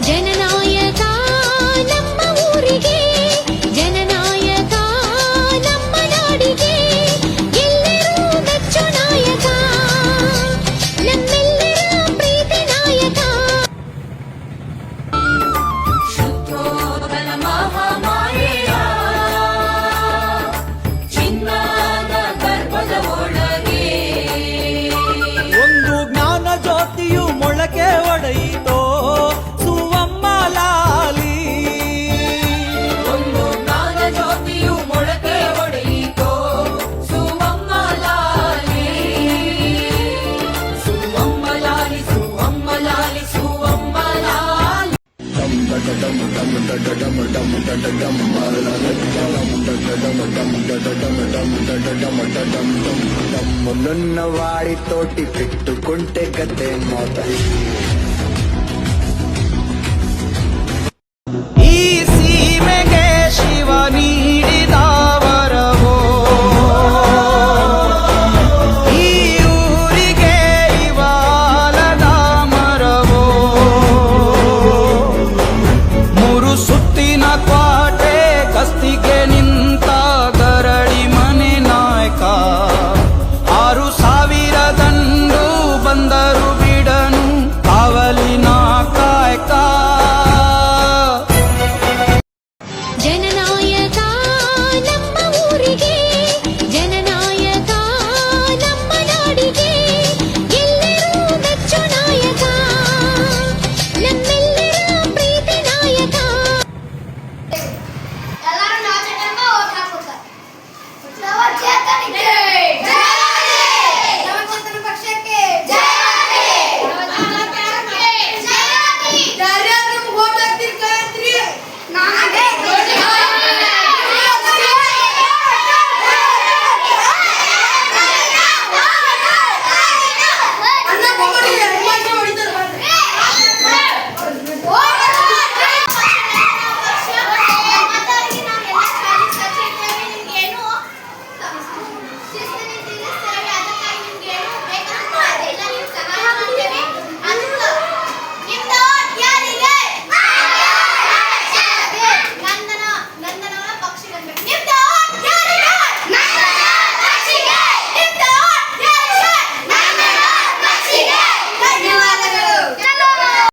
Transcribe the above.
ಜನನಾಯಕ ನಮ್ಮ ಊರಿಗೆ, ಜನನಾಯಕ ನಮ್ಮ ನಾಡಿಗೆ, ಎಲ್ಲರೂ ಮೆಚ್ಚು ನಾಯಕ, ನಮ್ಮೆಲ್ಲರ ಪ್ರೀತಿ ನಾಯಕ. ಶುದ್ಧೋಧನ ಮಹಾಮಾಯೆಯ ಚಿನ್ನದ ಗರ್ಭದ ಒಳಗೆ ಒಂದು ಜ್ಞಾನ ಜ್ಯೋತಿಯು ಮೊಳಕೆ ಒಡೆಯಿತೋ ಸುವಮ್ಮ ಲಾಲಿ. ಒಂದು ಜ್ಞಾನ ಜ್ಯೋತಿಯು ಮೊಳಕೆ ಒಡೆಯಿತೋ ಸುವಮ್ಮ ಲಾಲಿ, ಸುವಮ್ಮ ಲಾಲಿ, ಸುವಮ್ಮ ಲಾಲಿ, ಸುವಮ್ಮ ಲಾಲಿ. మున్నున్న వాడితోటి పెట్టుకుంటే గతే మోత